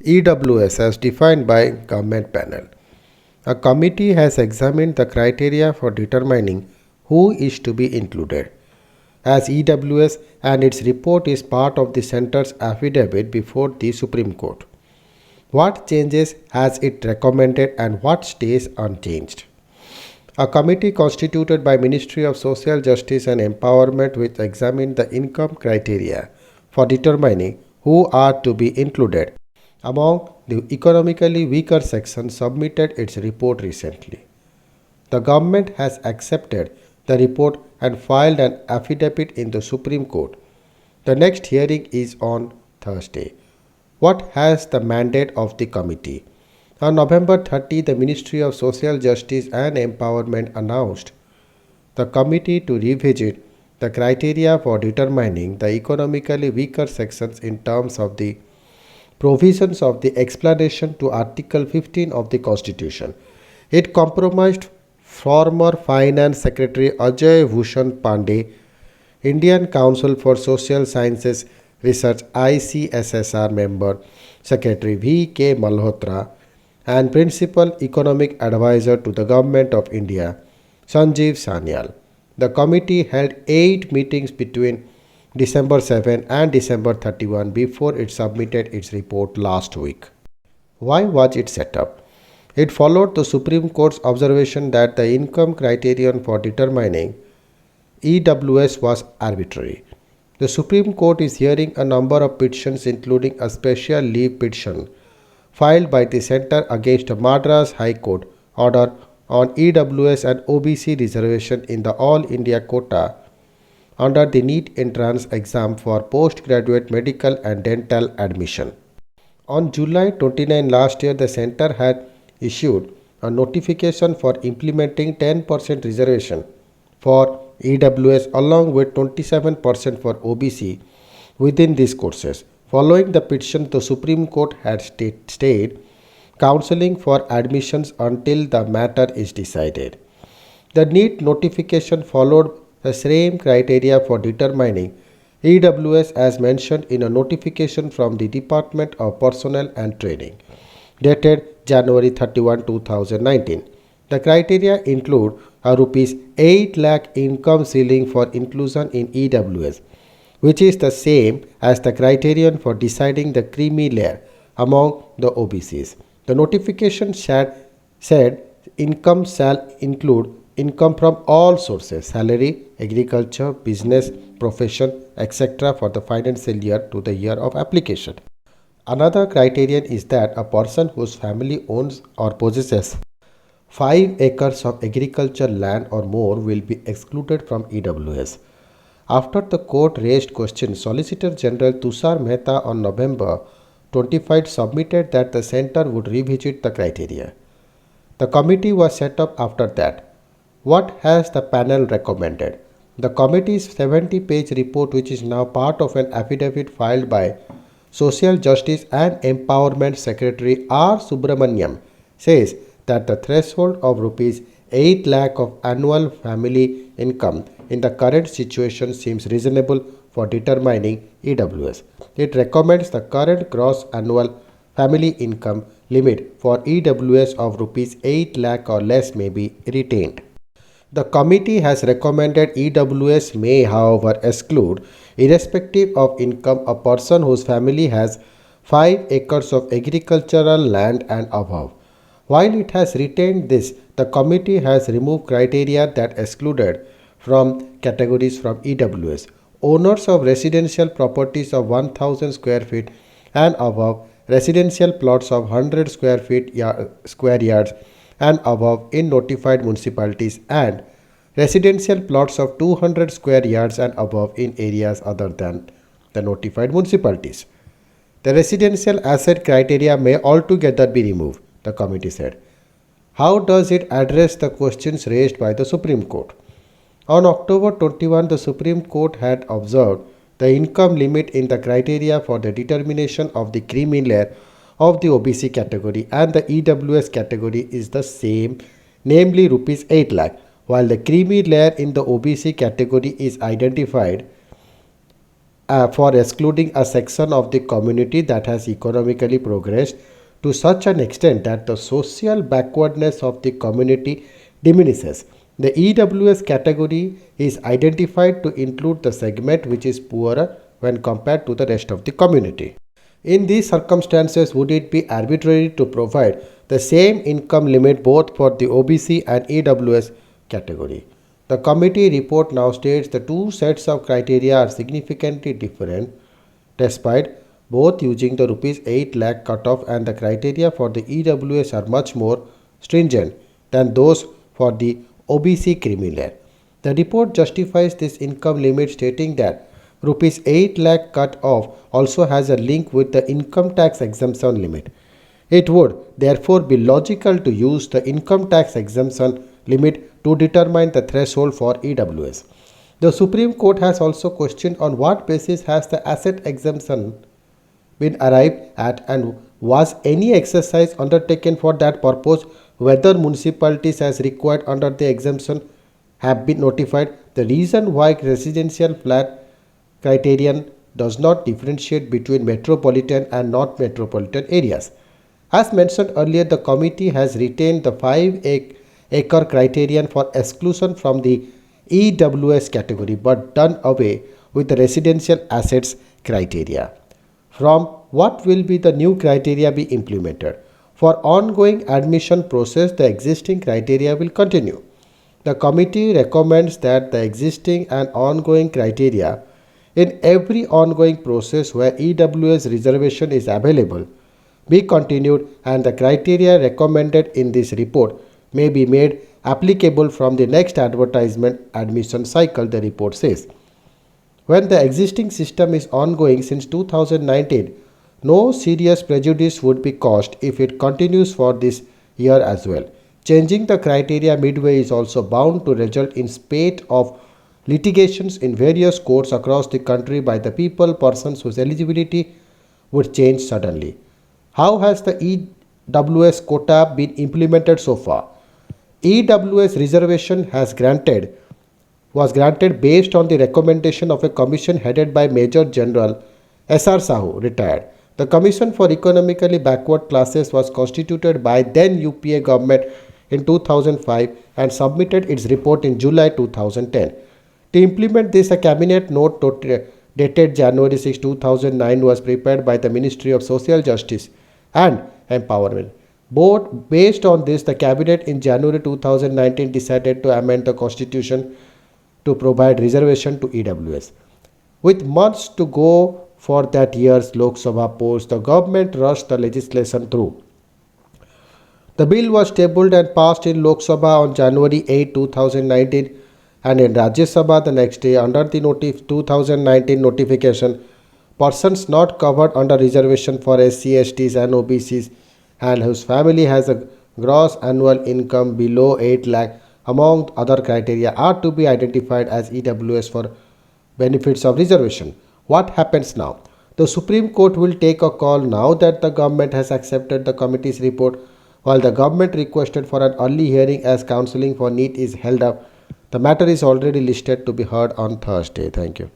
EWS as defined by government panel. A committee has examined the criteria for determining who is to be included as EWS, and its report is part of the center's affidavit before the Supreme Court. What changes has it recommended and what stays unchanged? A committee constituted by Ministry of Social Justice and Empowerment which examined the income criteria for determining who are to be included among the economically weaker sections submitted its report recently. The government has accepted the report and filed an affidavit in the Supreme Court. The next hearing is on Thursday. What has the mandate of the committee? On November 30, the Ministry of Social Justice and Empowerment announced the committee to revisit the criteria for determining the economically weaker sections in terms of the provisions of the explanation to Article 15 of the Constitution. It comprised former Finance Secretary Ajay Bhushan Pandey, Indian Council for Social Sciences Research ICSSR member Secretary V.K. Malhotra, and Principal Economic Advisor to the Government of India, Sanjeev Sanyal. The committee held 8 meetings between December 7 and December 31 before it submitted its report last week. Why was it set up? It followed the Supreme Court's observation that the income criterion for determining EWS was arbitrary. The Supreme Court is hearing a number of petitions, including a special leave petition filed by the Centre against a Madras High Court order on EWS and OBC reservation in the All India quota under the NEET entrance exam for postgraduate medical and dental admission. On July 29 last year, the Centre had issued a notification for implementing 10% reservation for EWS along with 27% for OBC within these courses. Following the petition, the Supreme Court had stayed counseling for admissions until the matter is decided. The NEET notification followed the same criteria for determining EWS as mentioned in a notification from the Department of Personnel and Training, dated January 31, 2019. The criteria include a rupees 8 lakh income ceiling for inclusion in EWS, which is the same as the criterion for deciding the creamy layer among the OBCs. The notification said income shall include income from all sources, salary, agriculture, business, profession, etc. for the financial year to the year of application. Another criterion is that a person whose family owns or possesses 5 acres of agricultural land or more will be excluded from EWS. After the court raised questions, Solicitor General Tushar Mehta on November 25 submitted that the centre would revisit the criteria. The committee was set up after that. What has the panel recommended? The committee's 70-page report, which is now part of an affidavit filed by Social Justice and Empowerment Secretary R. Subramaniam, says that the threshold of rupees 8 lakh of annual family income in the current situation seems reasonable for determining EWS. It recommends the current gross annual family income limit for EWS of rupees 8 lakh or less may be retained. The committee has recommended EWS may, however, exclude, irrespective of income, a person whose family has 5 acres of agricultural land and above. While it has retained this, the committee has removed criteria that excluded from categories from EWS. Owners of residential properties of 1000 square feet and above, residential plots of 100 square yards and above in notified municipalities, and residential plots of 200 square yards and above in areas other than the notified municipalities. The residential asset criteria may altogether be removed, the committee said. How does it address the questions raised by the Supreme Court? On October 21, the Supreme Court had observed the income limit in the criteria for the determination of the creamy layer of the OBC category and the EWS category is the same, namely rupees 8 lakh, while the creamy layer in the OBC category is identified for excluding a section of the community that has economically progressed to such an extent that the social backwardness of the community diminishes. The EWS category is identified to include the segment which is poorer when compared to the rest of the community. In these circumstances, would it be arbitrary to provide the same income limit both for the OBC and EWS category? The committee report now states the two sets of criteria are significantly different despite both using the rupees 8 lakh cutoff, and the criteria for the EWS are much more stringent than those for the OBC criminal. The report justifies this income limit stating that rupees 8 lakh cut off also has a link with the income tax exemption limit. It would therefore be logical to use the income tax exemption limit to determine the threshold for EWS. The Supreme Court has also questioned on what basis has the asset exemption been arrived at, and was any exercise undertaken for that purpose, whether municipalities as required under the exemption have been notified. The reason why residential flat criterion does not differentiate between metropolitan and not metropolitan areas. As mentioned earlier, the committee has retained the 5-acre criterion for exclusion from the EWS category but done away with the residential assets criteria. From what will be the new criteria be implemented? For ongoing admission process, the existing criteria will continue. The committee recommends that the existing and ongoing criteria in every ongoing process where EWS reservation is available be continued, and the criteria recommended in this report may be made applicable from the next advertisement admission cycle, the report says. When the existing system is ongoing since 2019, no serious prejudice would be caused if it continues for this year as well. Changing the criteria midway is also bound to result in spate of litigations in various courts across the country by the persons whose eligibility would change suddenly. How has the EWS quota been implemented so far? EWS reservation was granted based on the recommendation of a commission headed by Major General S.R. Sahu, retired. The Commission for Economically Backward Classes was constituted by then UPA government in 2005 and submitted its report in July 2010. To implement this, a cabinet note dated January 6, 2009 was prepared by the Ministry of Social Justice and Empowerment. Both based on this, the cabinet in January 2019 decided to amend the constitution to provide reservation to EWS. With months to go for that year's Lok Sabha polls, the government rushed the legislation through. The bill was tabled and passed in Lok Sabha on January 8, 2019 and in Rajya Sabha the next day. Under the 2019 notification, persons not covered under reservation for SC, STs and OBCs and whose family has a gross annual income below 8 lakh among other criteria are to be identified as EWS for benefits of reservation. What happens now? The Supreme Court will take a call now that the government has accepted the committee's report. While the government requested for an early hearing as counselling for NEET is held up, the matter is already listed to be heard on Thursday. Thank you.